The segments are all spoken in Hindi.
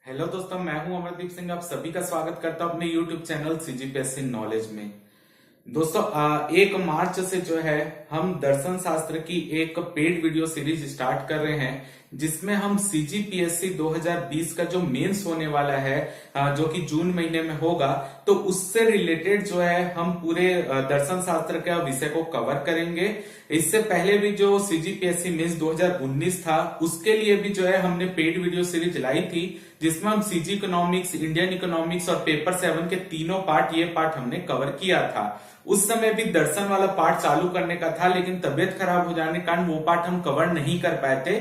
हेलो दोस्तों, मैं हूं अमरदीप सिंह। आप सभी का स्वागत करता हूं अपने यूट्यूब चैनल सीजीपीएससी नॉलेज में। दोस्तों 1 मार्च से जो है हम दर्शन शास्त्र की एक पेड वीडियो सीरीज स्टार्ट कर रहे हैं, जिसमें हम सीजीपीएससी 2020 का जो मेंस होने वाला है, जो कि जून महीने में होगा, तो उससे रिलेटेड जो है हम पूरे दर्शन शास्त्र का विषय को कवर करेंगे। इससे पहले भी जो सीजीपीएससी मेंस 2019 था, उसके लिए भी जो है हमने पेड वीडियो सीरीज लाई थी, जिसमें हम सीजी इकोनॉमिक्स, इंडियन इकोनॉमिक्स और पेपर 7 के तीनों ये पार्ट हमने कवर किया था। उस समय भी दर्शन वाला पार्ट चालू करने का था, लेकिन तबियत खराब हो जाने के कारण वो पार्ट हम कवर नहीं कर पाए थे।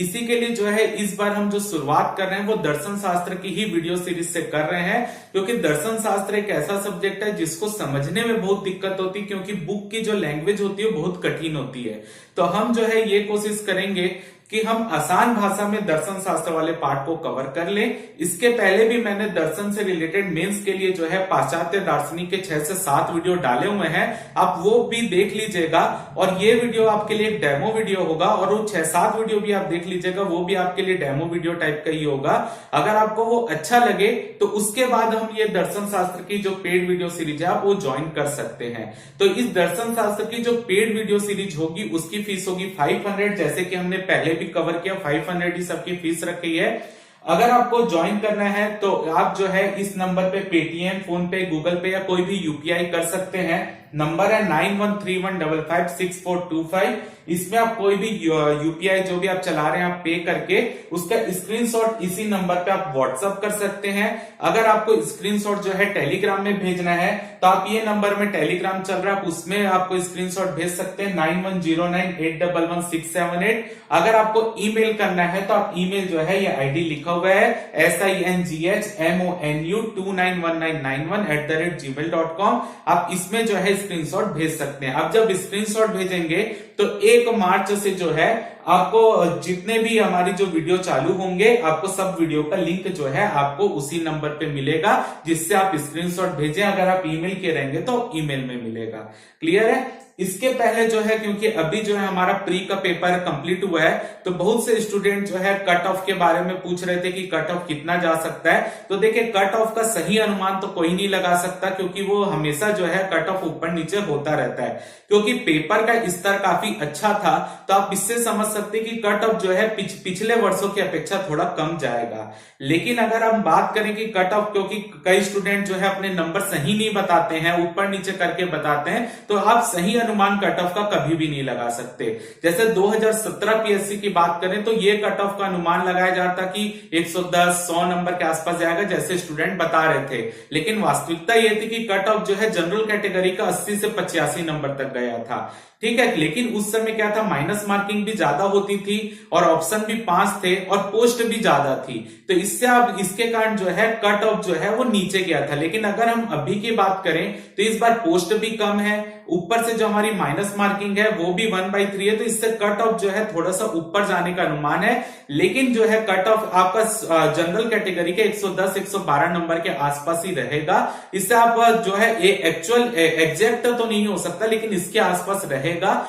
इसी के लिए जो है इस बार हम जो शुरुआत कर रहे हैं वो दर्शन शास्त्र की ही वीडियो सीरीज से कर रहे हैं, क्योंकि दर्शन शास्त्र एक ऐसा सब्जेक्ट है जिसको समझने में बहुत दिक्कत होती है, क्योंकि बुक की जो लैंग्वेज होती है बहुत कठिन होती है। तो हम जो है ये कोशिश करेंगे कि हम आसान भाषा में दर्शन शास्त्र वाले पार्ट को कवर कर लें। इसके पहले भी मैंने दर्शन से रिलेटेड मेंस के लिए जो है पाश्चात्य दार्शनिक के 6 से 7 वीडियो डाले हुए हैं, आप वो भी देख लीजिएगा। और ये वीडियो आपके लिए एक डेमो वीडियो होगा, और वो 6-7 वीडियो भी आप देख लीजिएगा, वो भी आपके लिए डेमो वीडियो टाइप का ही होगा। अगर आपको वो अच्छा लगे तो उसके बाद हम ये दर्शन शास्त्र की जो पेड वीडियो सीरीज है आप वो ज्वाइन कर सकते हैं। तो इस दर्शन शास्त्र की जो पेड वीडियो सीरीज होगी उसकी फीस होगी 500, जैसे कि हमने पहले भी कवर किया। 500 ही सबकी फीस रखी है। अगर आपको ज्वाइन करना है तो आप जो है इस नंबर पे पेटीएम, फोन पे, गूगल पे या कोई भी यूपीआई कर सकते हैं। नंबर है 9131556425। इसमें आप कोई भी यूपीआई जो भी आप चला रहे हैं आप पे करके उसका स्क्रीनशॉट इसी नंबर पे आप व्हाट्सएप कर सकते हैं। अगर आपको स्क्रीनशॉट जो है टेलीग्राम में भेजना है तो आप ये नंबर में टेलीग्राम चल रहा है, आप उसमें आपको स्क्रीनशॉट भेज सकते हैं 910981111678। अगर आपको ईमेल करना है तो आप ईमेल जो है ये आईडी लिखा हुआ है SINGHMONU291991@gmail.com। आप इसमें जो है स्क्रीनशॉट भेज सकते हैं। अब जब स्क्रीनशॉट भेजेंगे तो 1 मार्च से जो है आपको जितने भी हमारी जो वीडियो चालू होंगे, आपको सब वीडियो का लिंक जो है आपको उसी नंबर पे मिलेगा, जिससे आप स्क्रीनशॉट भेजें। अगर आप ईमेल के रहेंगे तो ईमेल में मिलेगा। क्लियर है? इसके पहले जो है, क्योंकि अभी जो है हमारा प्री का पेपर कंप्लीट हुआ है, तो बहुत से स्टूडेंट जो है कट ऑफ के बारे में पूछ रहे थे कि कट ऑफ कितना जा सकता है। तो देखिए, कट ऑफ का सही अनुमान तो कोई नहीं लगा सकता, क्योंकि वो हमेशा जो है कट ऑफ ऊपर नीचे होता रहता है। क्योंकि पेपर का स्तर काफी अच्छा था, तो आप इससे समझ सकते हैं कि कट ऑफ जो है पिछले वर्षों की अपेक्षा थोड़ा कम जाएगा। लेकिन अगर हम बात करें कि कट ऑफ, क्योंकि कई स्टूडेंट जो है अपने नंबर सही नहीं बताते हैं, ऊपर नीचे करके बताते हैं, तो आप सही अनुमान कट ऑफ का कभी भी नहीं लगा सकते। जैसे 2017 पीएससी की बात करें तो ये कट ऑफ का अनुमान लगाया जाता कि 110-100 नंबर के आसपास जाएगा, जैसे स्टूडेंट बता रहे थे। लेकिन वास्तविकता ये थी कि कट ऑफ जो है जनरल कैटेगरी का 80 से 85 नंबर तक गया था। ठीक है, लेकिन उस समय क्या था, माइनस मार्किंग भी ज्यादा होती थी और ऑप्शन भी 5 थे और पोस्ट भी ज्यादा थी। तो इससे अब इसके कारण जो है कट ऑफ जो है वो नीचे गया था। लेकिन अगर हम अभी की बात करें तो इस बार पोस्ट भी कम है, ऊपर से जो हमारी माइनस मार्किंग है वो भी 1/3 है, तो इससे कट ऑफ जो है थोड़ा सा ऊपर जाने का अनुमान है। लेकिन जो है कट ऑफ आपका जनरल कैटेगरी के 110-112 नंबर के आसपास ही रहेगा। इससे आप जो है एक्चुअल एग्जैक्ट तो नहीं हो सकता, लेकिन इसके आसपास रहेगा।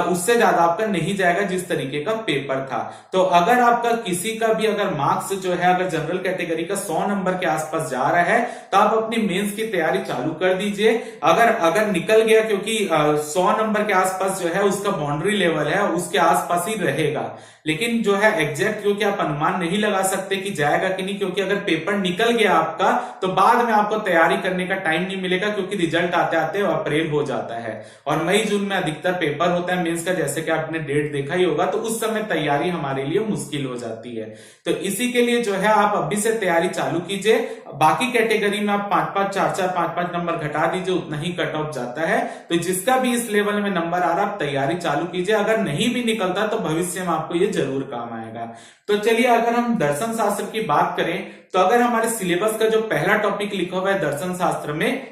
उससे ज्यादा आपका नहीं जाएगा, जिस तरीके का पेपर था। तो अगर आपका किसी का भी अगर मार्क्स जो है अगर जनरल कैटेगरी का 100 नंबर के आसपास जा रहा है तो आप अपनी मेंस की तैयारी चालू कर दीजिए। अगर निकल गया, क्योंकि 100 नंबर के आसपास जो है उसका बाउंड्री लेवल है, उसके आसपास ही रहेगा। लेकिन जो है एग्जैक्ट, क्योंकि आप अनुमान नहीं लगा सकते कि जाएगा कि नहीं, क्योंकि अगर पेपर निकल गया आपका तो बाद में आपको तैयारी करने का टाइम नहीं मिलेगा, क्योंकि रिजल्ट आते आते अप्रैल हो जाता है और मई जून में अधिकतर पेपर होता है मेंस का, जैसे कि आपने डेट देखा ही होगा। तो उस समय तैयारी हमारे लिए मुश्किल हो जाती है। तो इसी के लिए जो है आप अभी से तैयारी चालू कीजिए। बाकी कैटेगरी में आप 5-5, 4-4, 5-5 नंबर घटा दीजिए, उतना ही कट ऑफ जाता है। तो जिसका भी इस लेवल में नंबर आ रहा, आप तैयारी चालू कीजिए। अगर नहीं भी निकलता तो भविष्य में आपको ये जरूर काम आएगा। तो चलिए, अगर हम दर्शन शास्त्र की बात करें तो अगर हमारे सिलेबस का जो पहला टॉपिक लिखा हुआ है दर्शन शास्त्र में,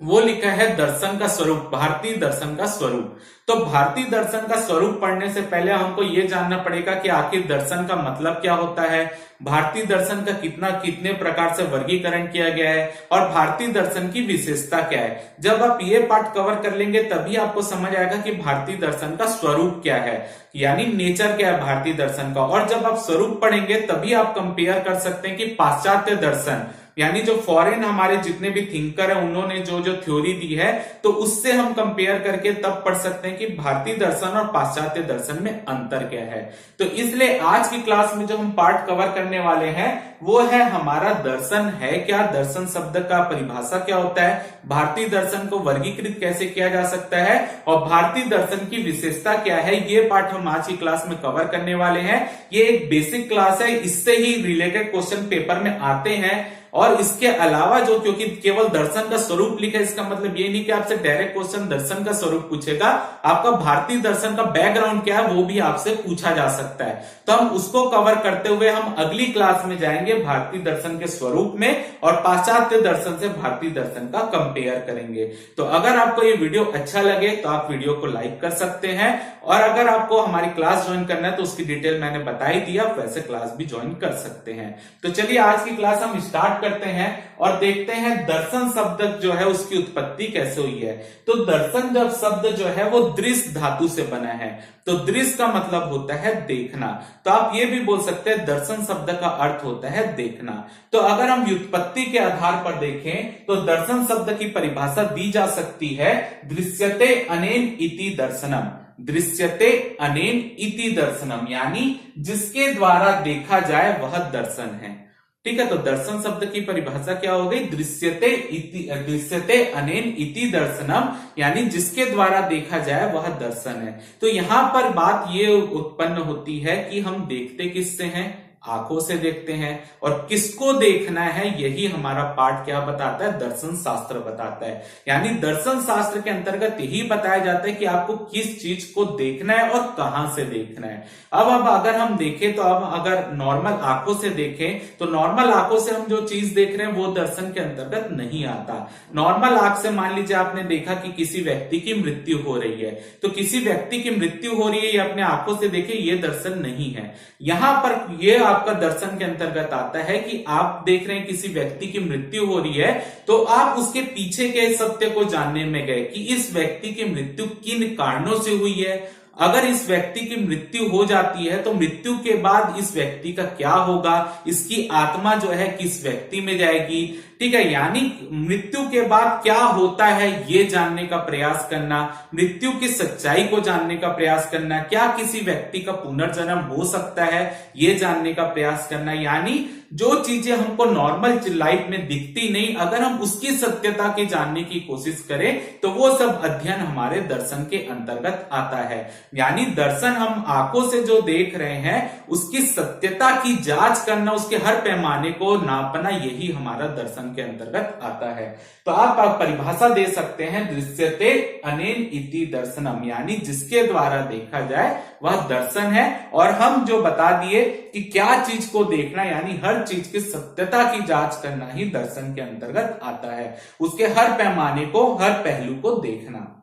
वो लिखा है दर्शन का स्वरूप, भारतीय दर्शन का स्वरूप। तो भारतीय दर्शन का स्वरूप पढ़ने से पहले हमको ये जानना पड़ेगा कि आखिर दर्शन का मतलब क्या होता है, भारतीय दर्शन का कितने प्रकार से वर्गीकरण किया गया है और भारतीय दर्शन की विशेषता क्या है। जब आप ये पार्ट कवर कर लेंगे तभी आपको समझ आएगा कि भारतीय दर्शन का स्वरूप क्या है, यानी नेचर क्या है भारतीय दर्शन का। और जब आप स्वरूप पढ़ेंगे तभी आप कंपेयर कर सकते हैं कि पाश्चात्य दर्शन, यानी जो फॉरेन हमारे जितने भी थिंकर है उन्होंने जो जो थ्योरी दी है, तो उससे हम कंपेयर करके तब पढ़ सकते हैं कि भारतीय दर्शन और पाश्चात्य दर्शन में अंतर क्या है। तो इसलिए आज की क्लास में जो हम पार्ट कवर करने वाले हैं वो है हमारा दर्शन है क्या, दर्शन शब्द का परिभाषा क्या होता है, भारतीय दर्शन को वर्गीकृत कैसे किया जा सकता है और भारतीय दर्शन की विशेषता क्या है। ये पार्ट हम आज की क्लास में कवर करने वाले हैं। ये एक बेसिक क्लास है, इससे ही रिलेटेड क्वेश्चन पेपर में आते हैं। और इसके अलावा जो, क्योंकि केवल दर्शन का स्वरूप लिखा है इसका मतलब ये नहीं कि आपसे डायरेक्ट क्वेश्चन दर्शन का स्वरूप पूछेगा, आपका भारतीय दर्शन का बैकग्राउंड क्या है वो भी आपसे पूछा जा सकता है। तो हम उसको कवर करते हुए हम अगली क्लास में जाएंगे भारतीय दर्शन के स्वरूप में और पाश्चात्य दर्शन से भारतीय दर्शन का कंपेयर करेंगे। तो अगर आपको ये वीडियो अच्छा लगे तो आप वीडियो को लाइक कर सकते हैं और अगर आपको हमारी क्लास ज्वाइन करना है तो उसकी डिटेल मैंने बता ही दी, आप वैसे क्लास भी ज्वाइन कर सकते हैं। तो चलिए आज की क्लास हम स्टार्ट करते हैं और देखते हैं दर्शन शब्द जो है उसकी उत्पत्ति कैसे हुई है। तो दर्शन जब शब्द जो है वो दृश्य धातु से बना है, तो दृश्य का मतलब होता है देखना। तो आप ये भी बोल सकते हैं दर्शन शब्द का अर्थ होता है देखना। तो अगर हम व्युत्पत्ति के आधार पर देखें तो दर्शन शब्द की परिभाषा दी जा सकती है दृश्यते अनेन इति दर्शनम, दृश्यते अनेन इति दर्शनम, यानी जिसके द्वारा देखा जाए वह दर्शन है। ठीक है, तो दर्शन शब्द की परिभाषा क्या हो गई, दृश्यते अनेन इति दर्शनम, यानी जिसके द्वारा देखा जाए वह दर्शन है। तो यहां पर बात ये उत्पन्न होती है कि हम देखते किससे हैं, आंखों से देखते हैं, और किसको देखना है यही हमारा पाठ क्या बताता है, दर्शन शास्त्र बताता है। यानी दर्शन शास्त्र के अंतर्गत यही बताया जाता है कि आपको किस चीज को देखना है और कहां से देखना है। अब अगर हम देखें तो अब अगर नॉर्मल आंखों से देखें तो नॉर्मल आंखों से हम जो चीज देख रहे हैं वो दर्शन के अंतर्गत नहीं आता। नॉर्मल आंख से मान लीजिए आपने देखा कि किसी व्यक्ति की मृत्यु हो रही है, तो किसी व्यक्ति की मृत्यु हो रही है ये अपने आंखों से देखे, ये दर्शन नहीं है। यहां पर ये आपका दर्शन के अंतर्गत आता है कि आप देख रहे हैं किसी व्यक्ति की मृत्यु हो रही है, तो आप उसके पीछे के सत्य को जानने में गए कि इस व्यक्ति की मृत्यु किन कारणों से हुई है। अगर इस व्यक्ति की मृत्यु हो जाती है तो मृत्यु के बाद इस व्यक्ति का क्या होगा, इसकी आत्मा जो है किस व्यक्ति में जाएगी। ठीक है, यानी मृत्यु के बाद क्या होता है ये जानने का प्रयास करना, मृत्यु की सच्चाई को जानने का प्रयास करना, क्या किसी व्यक्ति का पुनर्जन्म हो सकता है ये जानने का प्रयास करना। यानी जो चीजें हमको नॉर्मल लाइफ में दिखती नहीं, अगर हम उसकी सत्यता की जानने की कोशिश करें तो वो सब अध्ययन हमारे दर्शन के अंतर्गत आता है। यानी दर्शन हम आंखों से जो देख रहे हैं उसकी सत्यता की जांच करना, उसके हर पैमाने को नापना, यही हमारा दर्शन के अंतर्गत आता है। तो आप परिभाषा दे सकते हैं दृश्यते अनेन इति दर्शनम, यानी जिसके द्वारा देखा जाए वह दर्शन है। और हम जो बता दिए कि क्या चीज को देखना, यानी हर चीज की सत्यता की जांच करना ही दर्शन के अंतर्गत आता है, उसके हर पैमाने को, हर पहलू को देखना।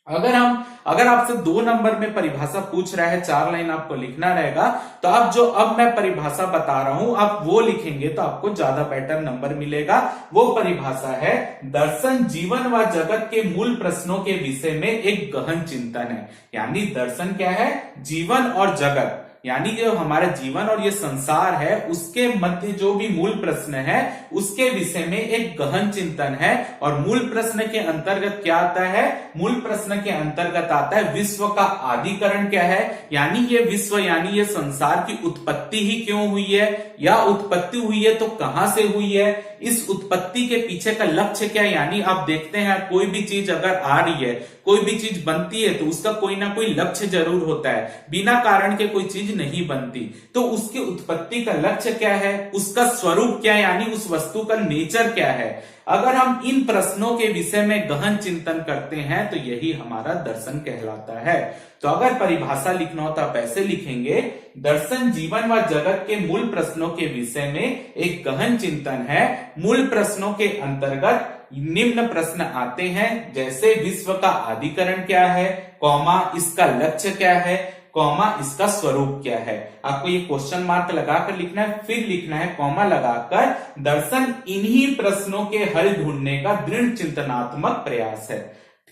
अगर आपसे 2 नंबर में परिभाषा पूछ रहा है, 4 लाइन आपको लिखना रहेगा, तो अब मैं परिभाषा बता रहा हूं आप वो लिखेंगे तो आपको ज्यादा बेटर नंबर मिलेगा। वो परिभाषा है दर्शन जीवन व जगत के मूल प्रश्नों के विषय में एक गहन चिंतन है। यानी दर्शन क्या है, जीवन और जगत, यानी जो हमारा जीवन और ये संसार है उसके मध्य जो भी मूल प्रश्न है उसके विषय में एक गहन चिंतन है। और मूल प्रश्न के अंतर्गत क्या आता है, मूल प्रश्न के अंतर्गत आता है विश्व का आदिकरण क्या है, यानी ये विश्व यानी ये संसार की उत्पत्ति ही क्यों हुई है, या उत्पत्ति हुई है तो कहां से हुई है, इस उत्पत्ति के पीछे का लक्ष्य क्या है। यानी आप देखते हैं कोई भी चीज अगर आ रही है, कोई भी चीज बनती है तो उसका कोई ना कोई लक्ष्य जरूर होता है, बिना कारण के कोई चीज नहीं बनती। तो उसकी उत्पत्ति का लक्ष्य क्या है, उसका स्वरूप क्या है, यानी उस वस्तु का नेचर क्या है। अगर हम इन प्रश्नों के विषय में गहन चिंतन करते हैं तो यही हमारा दर्शन कहलाता है। तो अगर परिभाषा लिखना हो तो आप ऐसे लिखेंगे, दर्शन जीवन व जगत के मूल प्रश्नों के विषय में एक गहन चिंतन है। मूल प्रश्नों के अंतर्गत निम्न प्रश्न आते हैं, जैसे विश्व का आदिकरण क्या है, कौमा इसका लक्ष्य क्या है, कौमा इसका स्वरूप क्या है। आपको ये क्वेश्चन मार्क लगाकर लिखना है, फिर लिखना है कौमा लगाकर, दर्शन इन्हीं प्रश्नों के हल ढूंढने का दृढ़ चिंतनात्मक प्रयास है।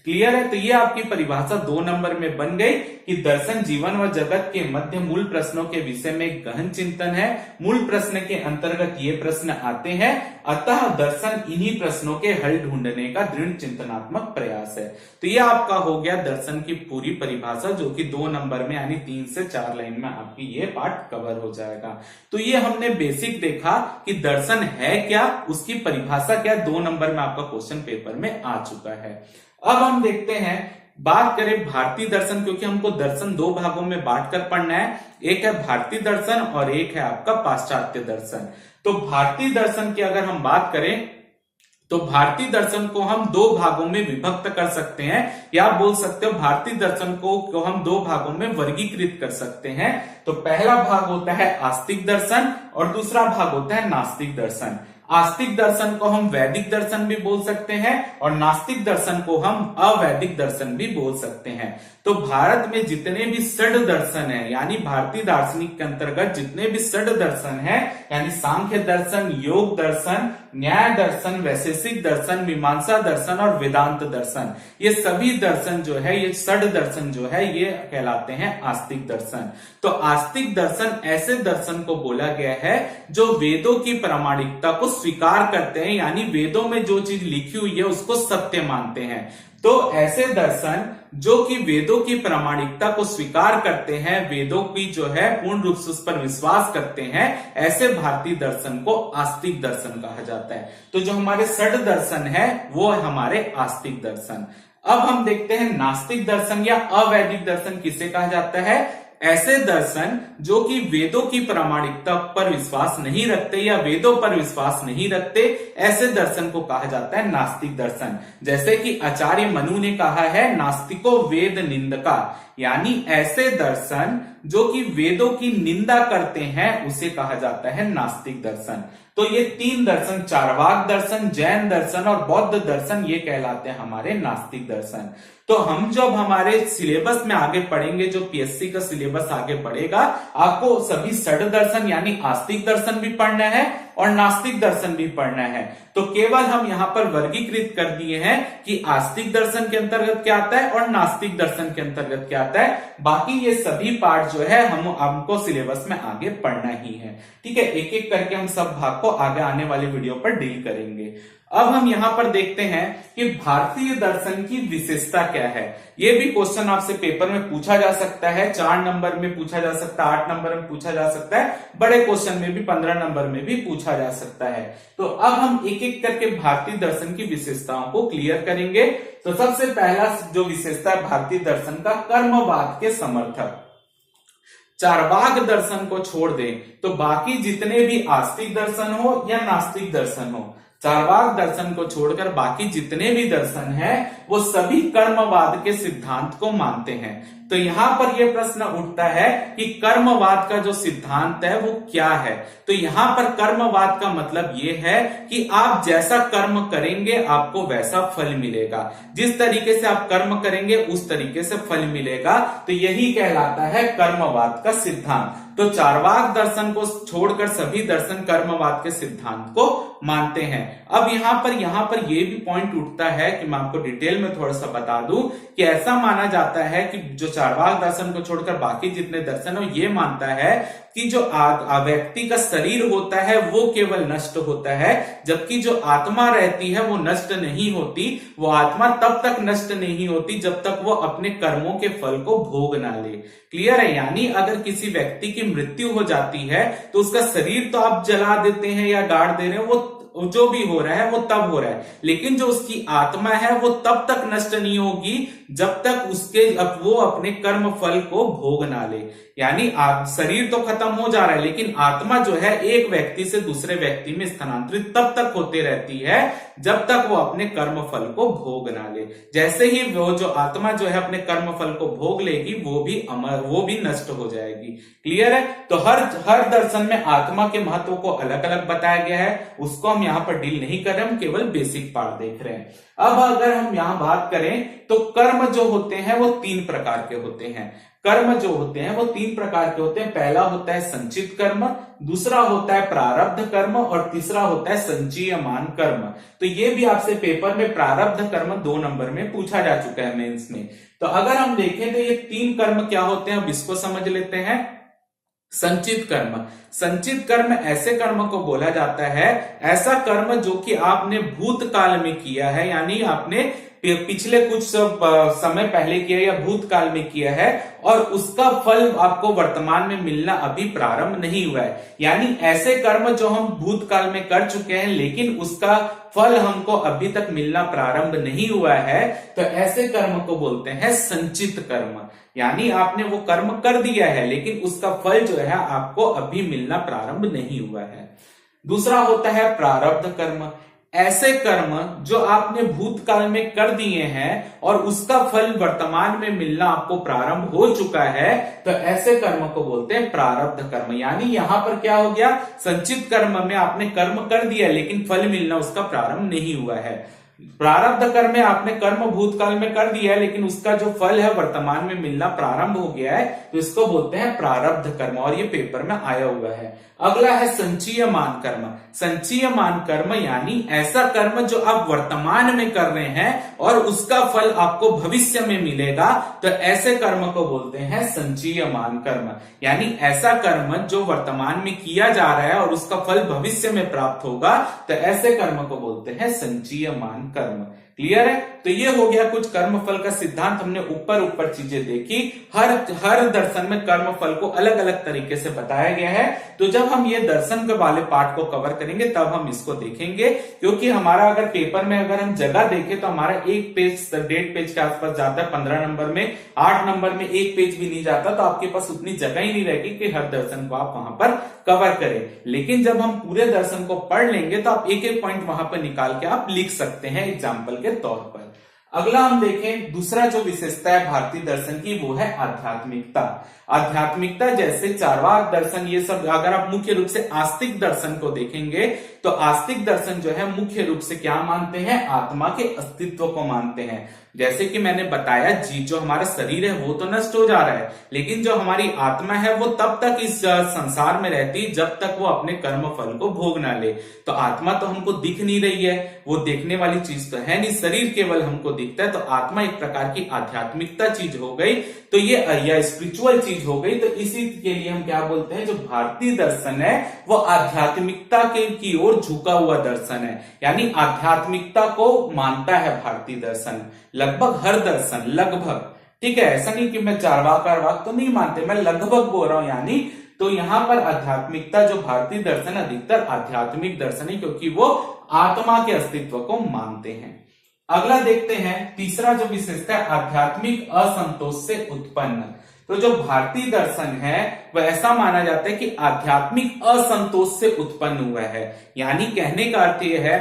क्लियर है? तो ये आपकी परिभाषा 2 नंबर में बन गई कि दर्शन जीवन व जगत के मध्य मूल प्रश्नों के विषय में गहन चिंतन है। मूल प्रश्न के अंतर्गत ये प्रश्न आते हैं, अतः दर्शन इन्हीं प्रश्नों के हल ढूंढने का दृढ़ चिंतनात्मक प्रयास है। तो ये आपका हो गया दर्शन की पूरी परिभाषा, जो कि 2 नंबर में यानी 3 से 4 लाइन में आपकी ये पार्ट कवर हो जाएगा। तो ये हमने बेसिक देखा कि दर्शन है क्या, उसकी परिभाषा क्या, 2 नंबर में आपका क्वेश्चन पेपर में आ चुका है। अब हम देखते हैं, बात करें भारतीय दर्शन, क्योंकि हमको दर्शन 2 भागों में बांटकर पढ़ना है, एक है भारतीय दर्शन और एक है आपका पाश्चात्य दर्शन। तो भारतीय दर्शन की अगर हम बात करें तो भारतीय दर्शन को हम 2 भागों में विभक्त कर सकते हैं, या आप बोल सकते हो भारतीय दर्शन को हम 2 भागों में वर्गीकृत कर सकते हैं। तो पहला भाग होता है आस्तिक दर्शन और दूसरा भाग होता है नास्तिक दर्शन। आस्तिक दर्शन को हम वैदिक दर्शन भी बोल सकते हैं और नास्तिक दर्शन को हम अवैदिक दर्शन भी बोल सकते हैं। तो भारत में जितने भी षड दर्शन है, यानी भारतीय दार्शनिक के अंतर्गत जितने भी षड दर्शन है, यानी सांख्य दर्शन, योग दर्शन, न्याय दर्शन, वैशेषिक दर्शन, मीमांसा दर्शन और वेदांत दर्शन, ये सभी दर्शन जो है, ये षड दर्शन जो है, ये कहलाते हैं आस्तिक दर्शन। तो आस्तिक दर्शन ऐसे दर्शन को बोला गया है जो वेदों की प्रामाणिकता को स्वीकार करते हैं, यानी वेदों में जो चीज लिखी हुई है उसको सत्य मानते हैं। तो ऐसे दर्शन जो कि वेदों की प्रामाणिकता को स्वीकार करते हैं, वेदों की जो है पूर्ण रूप से उस पर विश्वास करते हैं, ऐसे भारतीय दर्शन को आस्तिक दर्शन कहा जाता है। तो जो हमारे षड दर्शन है वो है हमारे आस्तिक दर्शन। अब हम देखते हैं नास्तिक दर्शन या अवैदिक दर्शन किसे कहा जाता है। ऐसे दर्शन जो कि वेदों की प्रामाणिकता पर विश्वास नहीं रखते या वेदों पर विश्वास नहीं रखते, ऐसे दर्शन को कहा जाता है नास्तिक दर्शन। जैसे कि आचार्य मनु ने कहा है, नास्तिको वेद निंदका, यानी ऐसे दर्शन जो कि वेदों की निंदा करते हैं उसे कहा जाता है नास्तिक दर्शन। तो ये 3 दर्शन, चार्वाक दर्शन, जैन दर्शन और बौद्ध दर्शन, ये कहलाते हैं हमारे नास्तिक दर्शन। तो हम जब हमारे सिलेबस में आगे पढ़ेंगे, जो पीएससी का सिलेबस आगे पढ़ेगा, आपको सभी षड दर्शन यानी आस्तिक दर्शन भी पढ़ना है और नास्तिक दर्शन भी पढ़ना है। तो केवल हम यहां पर वर्गीकृत कर दिए हैं कि आस्तिक दर्शन के अंतर्गत क्या आता है और नास्तिक दर्शन के अंतर्गत क्या आता है। बाकी ये सभी पार्ट जो है हमको सिलेबस में आगे पढ़ना ही है। ठीक है, एक एक करके हम सब भाग को आगे आने वाले वीडियो पर डील करेंगे। अब हम यहां पर देखते हैं कि भारतीय दर्शन की विशेषता क्या है। यह भी क्वेश्चन आपसे पेपर में पूछा जा सकता है, 4 नंबर में पूछा जा सकता है, 8 नंबर में पूछा जा सकता है, बड़े क्वेश्चन में भी 15 नंबर में भी पूछा जा सकता है। तो अब हम एक एक करके भारतीय दर्शन की विशेषताओं को क्लियर करेंगे। तो सबसे पहला जो विशेषता है भारतीय दर्शन का, कर्मवाद के समर्थक। चार्वाक दर्शन को छोड़ दें तो बाकी जितने भी आस्तिक दर्शन हो या नास्तिक दर्शन हो, चार्वाक दर्शन को छोड़कर बाकी जितने भी दर्शन हैं वो सभी कर्मवाद के सिद्धांत को मानते हैं। तो यहां पर यह प्रश्न उठता है कि कर्मवाद का जो सिद्धांत है वो क्या है। तो यहां पर कर्मवाद का मतलब यह है कि आप जैसा कर्म करेंगे आपको वैसा फल मिलेगा, जिस तरीके से आप कर्म करेंगे उस तरीके से फल मिलेगा। तो यही कहलाता है कर्मवाद का सिद्धांत। तो चार्वाक दर्शन को छोड़कर सभी दर्शन कर्मवाद के सिद्धांत को मानते हैं। अब यहां पर यह भी पॉइंट उठता है कि मैं आपको डिटेल में थोड़ा सा बता दूं कि ऐसा माना जाता है कि जो चार्वाक दर्शन को छोड़कर बाकी जितने दर्शन हो, ये मानता है कि जो व्यक्ति का शरीर होता है वो केवल नष्ट होता है, जबकि जो आत्मा रहती है वो नष्ट नहीं होती। वो आत्मा तब तक नष्ट नहीं होती जब तक वो अपने कर्मों के फल को भोग ना ले। क्लियर है? यानी अगर किसी व्यक्ति की मृत्यु हो जाती है तो उसका शरीर तो आप जला देते हैं या गाड़ दे रहे हैं, वो जो भी हो रहा है वो तब हो रहा है, लेकिन जो उसकी आत्मा है वो तब तक नष्ट नहीं होगी जब तक वो अपने कर्म फल को भोग ना ले। यानी शरीर तो खत्म हो जा रहा है, लेकिन आत्मा जो है एक व्यक्ति से दूसरे व्यक्ति में स्थानांतरित तब तक होती रहती है जब तक वो अपने कर्म फल को भोग ना ले। जैसे ही वो जो आत्मा जो है अपने कर्म फल को भोग लेगी वो भी नष्ट हो जाएगी। क्लियर है? तो हर दर्शन में आत्मा के महत्व को अलग अलग बताया गया है, उसको हम यहाँ पर डील नहीं कर रहे, हम केवल बेसिक पार्ट देख रहे हैं। अब अगर हम यहां बात करें तो कर्म जो होते हैं वो 3 प्रकार के होते हैं। कर्म जो होते हैं वो 3 प्रकार के होते हैं। पहला होता है संचित कर्म, दूसरा होता है प्रारब्ध कर्म और तीसरा होता है संचयमान कर्म। तो ये भी आपसे पेपर में प्रारब्ध कर्म 2 नंबर में पूछा जा चुका है मेंस में। तो अगर हम देखें तो ये 3 कर्म क्या होते हैं, अब इसको समझ लेते हैं। संचित कर्म, संचित कर्म ऐसे कर्म को बोला जाता है, ऐसा कर्म जो कि आपने भूतकाल में किया है, यानी आपने पिछले कुछ समय पहले किया या भूतकाल में किया है और उसका फल आपको वर्तमान में मिलना अभी प्रारंभ नहीं हुआ है। यानी ऐसे कर्म जो हम भूतकाल में कर चुके हैं लेकिन उसका फल हमको अभी तक मिलना प्रारंभ नहीं हुआ है, तो ऐसे कर्म को बोलते हैं संचित कर्म। यानी आपने वो कर्म कर दिया है लेकिन उसका फल जो है आपको अभी मिलना प्रारंभ नहीं हुआ है। दूसरा होता है प्रारब्ध कर्म, ऐसे कर्म जो आपने भूतकाल में कर दिए हैं और उसका फल वर्तमान में मिलना आपको प्रारंभ हो चुका है, तो ऐसे कर्म को बोलते हैं प्रारब्ध कर्म। यानी यहां पर क्या हो गया, संचित कर्म में आपने कर्म कर दिया लेकिन फल मिलना उसका प्रारंभ नहीं हुआ है। प्रारब्ध कर्म में आपने कर्म भूतकाल में कर दिया है लेकिन उसका जो फल है वर्तमान में मिलना प्रारंभ हो गया है, तो इसको बोलते हैं प्रारब्ध कर्म और ये पेपर में आया हुआ है। अगला है संचयमान कर्म। संचयमान कर्म यानी ऐसा कर्म जो आप वर्तमान में कर रहे हैं और उसका फल आपको भविष्य में मिलेगा, तो ऐसे कर्म को बोलते हैं संचयमान कर्म। यानी ऐसा कर्म जो वर्तमान में किया जा रहा है और उसका फल भविष्य में प्राप्त होगा, तो ऐसे कर्म को बोलते हैं संचयमान कर्म। क्लियर है? तो ये हो गया कुछ कर्म फल का सिद्धांत, हमने ऊपर चीजें देखी। हर दर्शन में कर्म फल को अलग अलग तरीके से बताया गया है। तो जब हम ये दर्शन के वाले पार्ट को कवर करेंगे तब हम इसको देखेंगे, क्योंकि हमारा अगर पेपर में अगर हम जगह देखें तो हमारा 1 पेज 1.5 पेज के आसपास जाता है 15 नंबर में, 8 नंबर में 1 पेज भी नहीं जाता, तो आपके पास उतनी जगह ही नहीं रहेगी कि हर दर्शन को आप वहां पर कवर करें। लेकिन जब हम पूरे दर्शन को पढ़ लेंगे तो आप एक एक पॉइंट वहां पर निकाल के आप लिख सकते हैं एग्जाम्पल के तौर पर। अगला हम देखें, दूसरा जो विशेषता है भारतीय दर्शन की वो है आध्यात्मिकता। आध्यात्मिकता जैसे चार्वाक दर्शन, ये सब अगर आप मुख्य रूप से आस्तिक दर्शन को देखेंगे तो आस्तिक दर्शन जो है मुख्य रूप से क्या मानते हैं, आत्मा के अस्तित्व को मानते हैं। जैसे कि मैंने बताया, जो हमारा शरीर है वो तो नष्ट हो जा रहा है, लेकिन जो हमारी आत्मा है वो तब तक इस संसार में रहती जब तक वो अपने कर्म फल को भोग ना ले। तो आत्मा तो हमको दिख नहीं रही है, वो देखने वाली चीज तो है नहीं, शरीर केवल हमको दिखता है। तो आत्मा एक प्रकार की आध्यात्मिकता चीज हो गई, तो ये स्पिरिचुअल चीज हो गई। तो इसी के लिए हम क्या बोलते हैं, जो भारतीय दर्शन है वो आध्यात्मिकता की ओर झुका हुआ दर्शन है। यानी आध्यात्मिकता को मानता है भारतीय दर्शन, लगभग हर दर्शन, लगभग, ठीक है। ऐसा नहीं कि मैं चार्वाक तो नहीं मानते, मैं लगभग बोल रहा हूं। यानी तो यहां पर आध्यात्मिकता जो भारतीय दर्शन अधिकतर आध्यात्मिक दर्शन है, क्योंकि वो आत्मा के अस्तित्व को मानते हैं। अगला देखते हैं, तीसरा जो विशेषता है आध्यात्मिक असंतोष से उत्पन्न। तो जो भारतीय दर्शन है वह ऐसा माना जाता है कि आध्यात्मिक असंतोष से उत्पन्न हुआ है। यानी कहने का अर्थ यह है,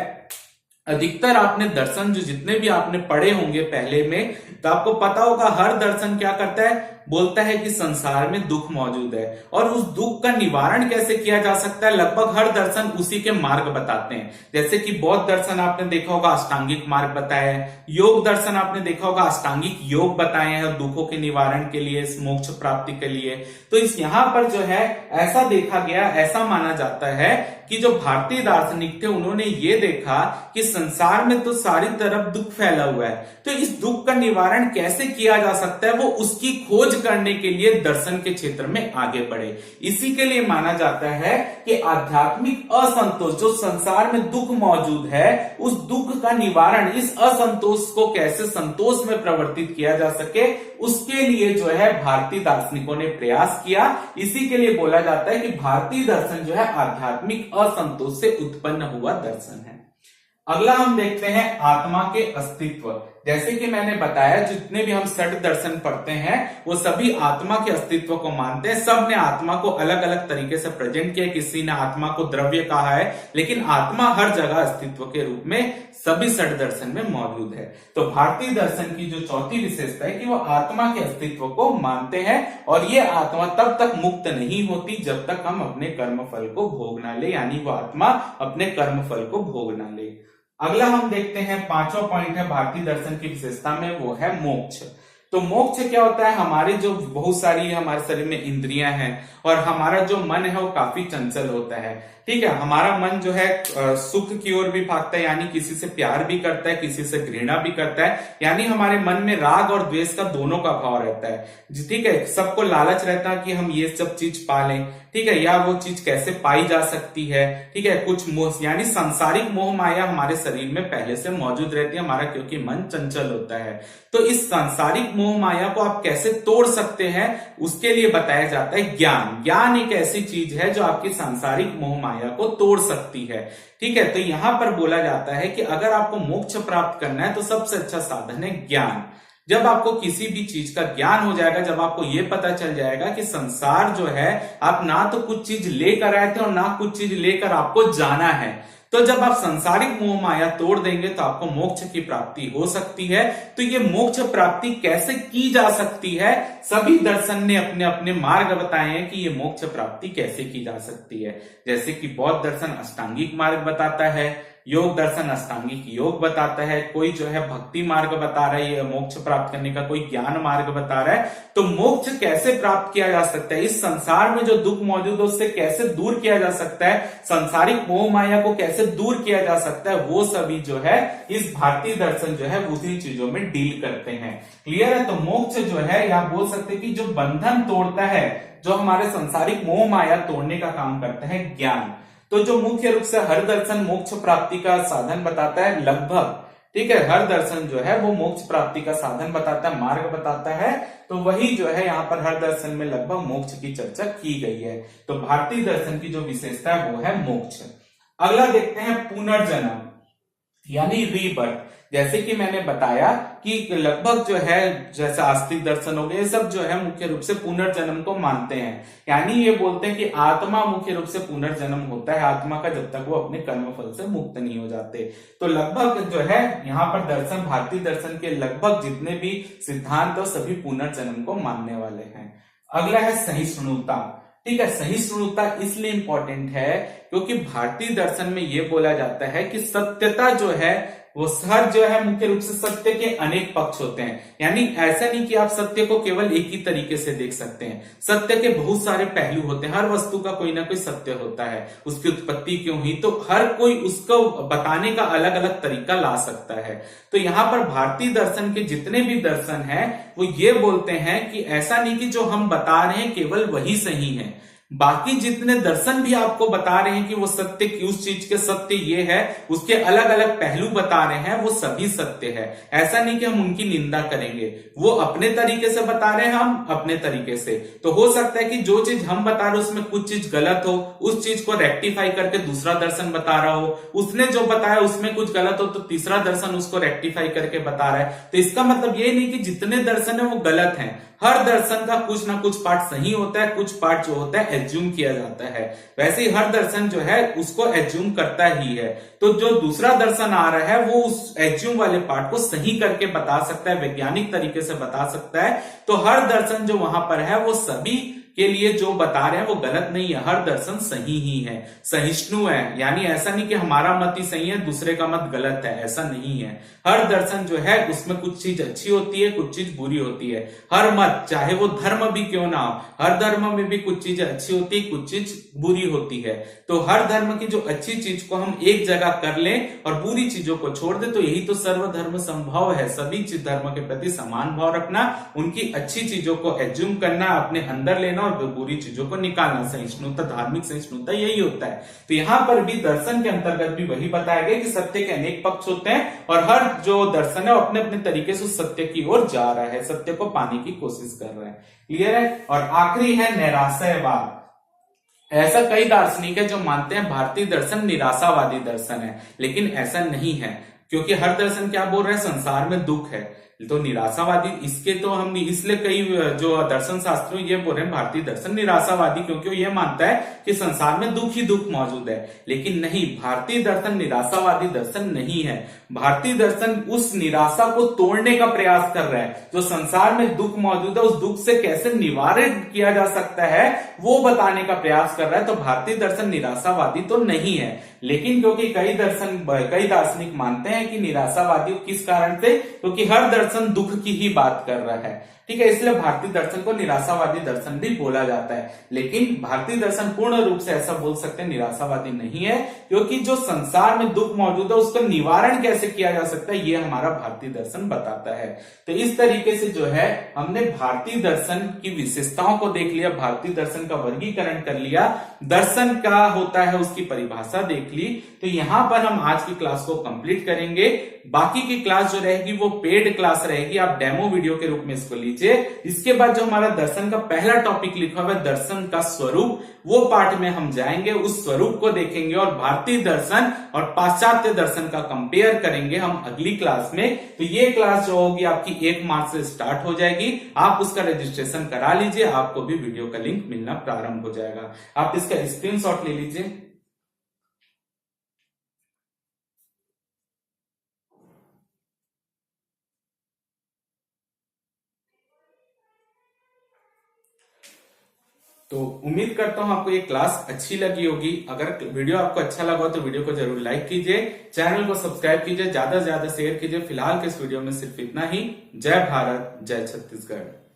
अधिकतर आपने दर्शन जो जितने भी आपने पढ़े होंगे पहले में, तो आपको पता होगा हर दर्शन क्या करता है, बोलता है कि संसार में दुख मौजूद है और उस दुख का निवारण कैसे किया जा सकता है। लगभग हर दर्शन उसी के मार्ग बताते हैं। जैसे कि बौद्ध दर्शन आपने देखा होगा अष्टांगिक मार्ग बताया है, योग दर्शन आपने देखा होगा अष्टांगिक योग बताए हैं दुखों के निवारण के लिए, मोक्ष प्राप्ति के लिए। तो इस यहाँ पर जो है ऐसा देखा गया, ऐसा माना जाता है कि जो भारतीय दार्शनिक थे उन्होंने ये देखा कि संसार में तो सारी तरफ दुख फैला हुआ है, तो इस दुख का निवारण कैसे किया जा सकता है, वो उसकी खोज करने के लिए दर्शन के क्षेत्र में आगे बढ़े। इसी के लिए माना जाता है कि आध्यात्मिक असंतोष, जो संसार में दुख मौजूद है, उस दुख का निवारण, इस असंतोष को कैसे संतोष में परिवर्तित किया जा सके, उसके लिए जो है भारतीय दार्शनिकों ने प्रयास किया। इसी के लिए बोला जाता है कि भारतीय दर्शन जो है आध्यात्मिक असंतोष से उत्पन्न हुआ दर्शन है। अगला हम देखते हैं आत्मा के अस्तित्व। जैसे कि मैंने बताया, जितने भी हम षट दर्शन पढ़ते हैं वो सभी आत्मा के अस्तित्व को मानते हैं। सब ने आत्मा को अलग अलग तरीके से प्रेजेंट किया। किसी ने आत्मा को द्रव्य कहा है, लेकिन आत्मा हर जगह अस्तित्व के रूप में सभी षट दर्शन में मौजूद है। तो भारतीय दर्शन की जो चौथी विशेषता है कि वो आत्मा के अस्तित्व को मानते हैं, और ये आत्मा तब तक मुक्त नहीं होती जब तक हम अपने कर्म फल को भोग ना ले, यानी वो आत्मा अपने कर्म फल को भोग ना ले। अगला हम देखते हैं, पांचवा पॉइंट है भारतीय दर्शन की विशेषता में, वो है मोक्ष। तो मोक्ष क्या होता है? हमारे जो बहुत सारी हमारे शरीर में इंद्रियां हैं और हमारा जो मन है वो काफी चंचल होता है, ठीक है। हमारा मन जो है सुख की ओर भी भागता है, यानी किसी से प्यार भी करता है, किसी से घृणा भी करता है, यानी हमारे मन में राग और द्वेष का दोनों का भाव रहता है, ठीक है। सबको लालच रहता है कि हम ये सब चीज पा लें, ठीक है, या वो चीज कैसे पाई जा सकती है, ठीक है। कुछ मोह, यानी सांसारिक मोह माया हमारे शरीर में पहले से मौजूद रहती है हमारा, क्योंकि मन चंचल होता है। तो इस सांसारिक मोह माया को आप कैसे तोड़ सकते हैं, उसके लिए बताया जाता है ज्ञान। ज्ञान एक ऐसी चीज है जो आपकी सांसारिक मोह माया को तोड़ सकती है, ठीक है। तो यहां पर बोला जाता है कि अगर आपको मोक्ष प्राप्त करना है तो सबसे अच्छा साधन है ज्ञान। जब आपको किसी भी चीज का ज्ञान हो जाएगा, जब आपको ये पता चल जाएगा कि संसार जो है, आप ना तो कुछ चीज लेकर आए थे और ना कुछ चीज लेकर आपको जाना है, तो जब आप सांसारिक मोह माया तोड़ देंगे तो आपको मोक्ष की प्राप्ति हो सकती है। तो ये मोक्ष प्राप्ति कैसे की जा सकती है, सभी दर्शन ने अपने अपने मार्ग बताए हैं कि ये मोक्ष प्राप्ति कैसे की जा सकती है। जैसे कि बौद्ध दर्शन अष्टांगिक मार्ग बताता है, योग दर्शन अष्टांगिक योग बताता है, कोई जो है भक्ति मार्ग बता रहा है, ये मोक्ष प्राप्त करने का कोई ज्ञान मार्ग बता रहा है। तो मोक्ष कैसे प्राप्त किया जा सकता है, इस संसार में जो दुख मौजूद है उससे कैसे दूर किया जा सकता है, सांसारिक मोह माया को कैसे दूर किया जा सकता है, वो सभी जो है इस भारतीय दर्शन जो है उसी चीजों में डील करते हैं। क्लियर है? तो मोक्ष जो है, या बोल सकते हैं कि जो बंधन तोड़ता है, जो हमारे सांसारिक मोह माया तोड़ने का काम करता है ज्ञान। तो जो मुख्य रूप से हर दर्शन मोक्ष प्राप्ति का साधन बताता है लगभग, ठीक है, हर दर्शन जो है वो मोक्ष प्राप्ति का साधन बताता है, मार्ग बताता है। तो वही जो है यहाँ पर हर दर्शन में लगभग मोक्ष की चर्चा की गई है। तो भारतीय दर्शन की जो विशेषता है वो है मोक्ष। अगला देखते हैं पुनर्जन्म, यानी रीबर्थ। जैसे कि मैंने बताया कि लगभग जो है, जैसे आस्तिक दर्शन हो गए, ये सब जो है मुख्य रूप से पुनर्जन्म को मानते हैं। यानी ये बोलते हैं कि आत्मा मुख्य रूप से पुनर्जन्म होता है आत्मा का, जब तक वो अपने कर्मफल से मुक्त नहीं हो जाते। तो लगभग जो है यहाँ पर दर्शन, भारतीय दर्शन के लगभग जितने भी सिद्धांत है सभी पुनर्जन्म को मानने वाले हैं। अगला है सहिष्णुता, ठीक है। सहिष्णुता इसलिए इंपॉर्टेंट है क्योंकि भारतीय दर्शन में यह बोला जाता है कि सत्यता जो है वो हर जो है मुख्य रूप से सत्य के अनेक पक्ष होते हैं। यानी ऐसा नहीं कि आप सत्य को केवल एक ही तरीके से देख सकते हैं, सत्य के बहुत सारे पहलू होते हैं। हर वस्तु का कोई ना कोई सत्य होता है, उसकी उत्पत्ति क्यों हुई, तो हर कोई उसको बताने का अलग अलग तरीका ला सकता है। तो यहाँ पर भारतीय दर्शन के जितने भी दर्शन हैं वो ये बोलते हैं कि ऐसा नहीं कि जो हम बता रहे हैं केवल वही सही है, बाकी जितने दर्शन भी आपको बता रहे हैं कि वो सत्य की, उस चीज के सत्य ये है, उसके अलग अलग पहलू बता रहे हैं, वो सभी सत्य है। ऐसा नहीं कि हम उनकी निंदा करेंगे, वो अपने तरीके से बता रहे हैं, हम अपने तरीके से। तो हो सकता है कि जो चीज हम बता रहे हैं उसमें कुछ चीज गलत हो, उस चीज को रेक्टिफाई करके दूसरा दर्शन बता रहा हो, उसने जो बताया उसमें कुछ गलत हो तो तीसरा दर्शन उसको रेक्टिफाई करके बता रहा है। तो इसका मतलब ये नहीं कि जितने दर्शन है वो गलत हैं, हर दर्शन का कुछ ना कुछ पार्ट सही होता है, कुछ पार्ट जो होता है एज्यूम किया जाता है। वैसे ही हर दर्शन जो है उसको एज्यूम करता ही है। तो जो दूसरा दर्शन आ रहा है वो उस एज्यूम वाले पार्ट को सही करके बता सकता है, वैज्ञानिक तरीके से बता सकता है। तो हर दर्शन जो वहां पर है वो सभी के लिए जो बता रहे हैं वो गलत नहीं है, हर दर्शन सही ही है, सहिष्णु है। यानी ऐसा नहीं कि हमारा मत ही सही है दूसरे का मत गलत है, ऐसा नहीं है। हर दर्शन जो है उसमें कुछ चीज अच्छी होती है, कुछ चीज बुरी होती है। हर मत, चाहे वो धर्म भी क्यों ना हो, हर धर्म में भी कुछ चीजें अच्छी होती है, कुछ चीज बुरी होती है। तो हर धर्म की जो अच्छी चीज को हम एक जगह कर लें और बुरी चीजों को छोड़ दे, तो यही तो सर्वधर्म संभव है। सभी धर्म के प्रति समान भाव रखना, उनकी अच्छी चीजों को एज्यूम करना, अपने अंदर लेना और बुरी चीजों को निकालना। सहिष्णुता, धार्मिक सहिष्णुता यही होता है। तो यहां पर भी दर्शन के अंतर्गत भी वही बताया गया कि सत्य के अनेक पक्ष होते हैं और हर जो दर्शन है वो अपने अपने तरीके से सत्य की ओर जा रहा है, सत्य को पाने की कोशिश कर रहा है। क्लियर है? और आखिरी है निराशयवाद। ऐसा कई दार्शनिक है जो मानते हैं भारतीय दर्शन निराशावादी दर्शन है, लेकिन ऐसा नहीं है, क्योंकि हर दर्शन क्या बोल रहे हैं, संसार में दुख है। तो निराशावादी इसके तो हम इसलिए कई जो दर्शन शास्त्री ये बोल रहे हैं भारतीय दर्शन निराशावादी, क्योंकि वो ये मानता है कि संसार में दुख ही दुख मौजूद है। लेकिन नहीं, भारतीय दर्शन निराशावादी दर्शन नहीं है। भारतीय दर्शन उस निराशा को तोड़ने का प्रयास कर रहा है। जो संसार में दुख मौजूद है उस दुख से कैसे निवारण किया जा सकता है वो बताने का प्रयास कर रहा है। तो भारतीय दर्शन निराशावादी तो नहीं है, लेकिन क्योंकि कई दार्शनिक मानते हैं कि निराशावादी किस कारण से, क्योंकि हर दर्शन दुख की ही बात कर रहा है, ठीक है, इसलिए भारतीय दर्शन को निराशावादी दर्शन भी बोला जाता है। लेकिन भारतीय दर्शन पूर्ण रूप से ऐसा बोल सकते हैं निराशावादी नहीं है, क्योंकि जो संसार में दुख मौजूद है उसका निवारण कैसे किया जा सकता है ये हमारा भारतीय दर्शन बताता है। तो इस तरीके से जो है हमने भारतीय दर्शन की विशेषताओं को देख लिया, भारतीय दर्शन का वर्गीकरण कर लिया, दर्शन क्या होता है उसकी परिभाषा देख ली। तो यहां पर हम आज की क्लास को कंप्लीट करेंगे। बाकी की क्लास जो रहेगी वो पेड क्लास रहेगी, आप डेमो वीडियो के रूप में इसको लीजिए। इसके बाद जो हमारा दर्शन का पहला टॉपिक लिखा हुआ है दर्शन का स्वरूप, वो पार्ट में हम जाएंगे, उस स्वरूप को देखेंगे और भारतीय दर्शन और पाश्चात्य दर्शन का कंपेयर करेंगे हम अगली क्लास में। तो ये क्लास जो होगी आपकी 1 मार्च से स्टार्ट हो जाएगी, आप उसका रजिस्ट्रेशन करा लीजिए, आपको भी वीडियो का लिंक मिलना प्रारंभ हो जाएगा। आप इसका स्क्रीनशॉट ले लीजिए। तो उम्मीद करता हूं आपको ये क्लास अच्छी लगी होगी। अगर वीडियो आपको अच्छा लगा तो वीडियो को जरूर लाइक कीजिए, चैनल को सब्सक्राइब कीजिए, ज्यादा से ज्यादा शेयर कीजिए। फिलहाल के इस वीडियो में सिर्फ इतना ही। जय भारत, जय छत्तीसगढ़।